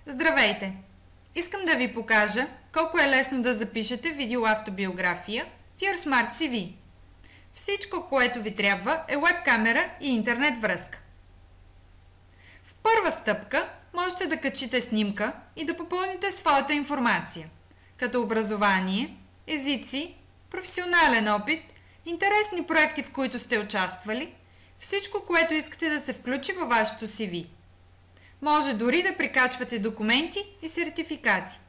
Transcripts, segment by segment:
Здравейте! Искам да ви покажа колко е лесно да запишете видеоавтобиография в Your Smart CV. Всичко, което ви трябва, е веб-камера и интернет връзка. В първа стъпка можете да качите снимка и да попълните своята информация, като образование, езици, професионален опит, интересни проекти, в които сте участвали, всичко, което искате да се включи във вашето CV. Може дори да прикачвате документи и сертификати.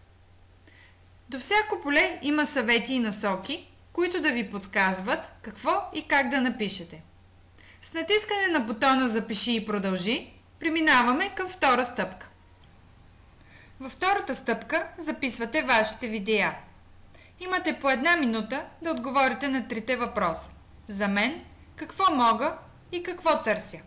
До всяко поле има съвети и насоки, които да ви подсказват какво и как да напишете. С натискане на бутона "Запиши и продължи" преминаваме към втора стъпка. Във втората стъпка записвате вашите видеа. Имате по 1 минута да отговорите на 3 въпроса. За мен, какво мога и какво търся.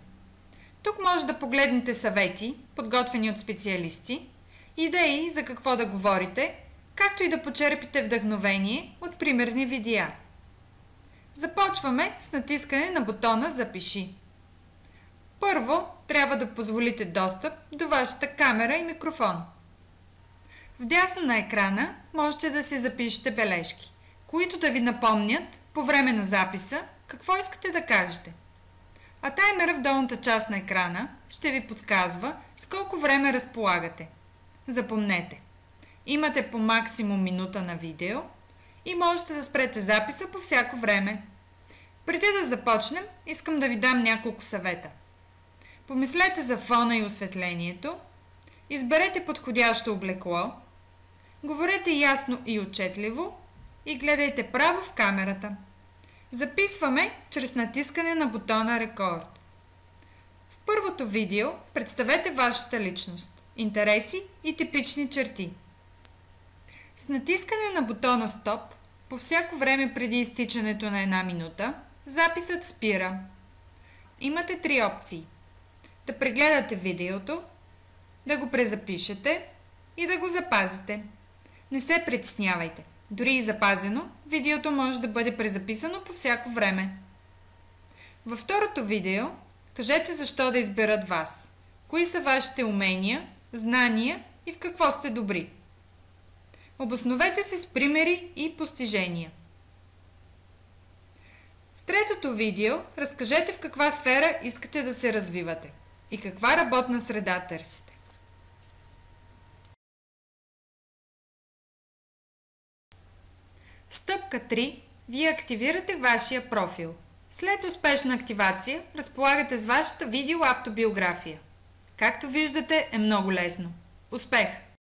Тук може да погледнете съвети, подготвени от специалисти, идеи за какво да говорите, както и да почерпите вдъхновение от примерни видеа. Започваме с натискане на бутона "Запиши". Първо трябва да позволите достъп до вашата камера и микрофон. Вдясно на екрана можете да си запишете бележки, които да ви напомнят по време на записа какво искате да кажете. А таймера в долната част на екрана ще ви подсказва с колко време разполагате. Запомнете, имате по максимум минута на видео и можете да спрете записа по всяко време. Преди да започнем, искам да ви дам няколко съвета. Помислете за фона и осветлението, изберете подходящо облекло, говорете ясно и отчетливо и гледайте право в камерата. Записваме чрез натискане на бутона "Рекорд". В първото видео представете вашата личност, интереси и типични черти. С натискане на бутона "Стоп" по всяко време преди изтичането на 1 минута, записът спира. Имате 3 опции: да прегледате видеото, да го презапишете и да го запазите. Не се притеснявайте. Дори и запазено, видеото може да бъде презаписано по всяко време. Във второто видео кажете защо да изберат вас, кои са вашите умения, знания и в какво сте добри. Обосновете се с примери и постижения. В третото видео разкажете в каква сфера искате да се развивате и каква работна среда търсите. В стъпка 3 вие активирате вашия профил. След успешна активация разполагате с вашата видеоавтобиография. Както виждате, е много лесно. Успех!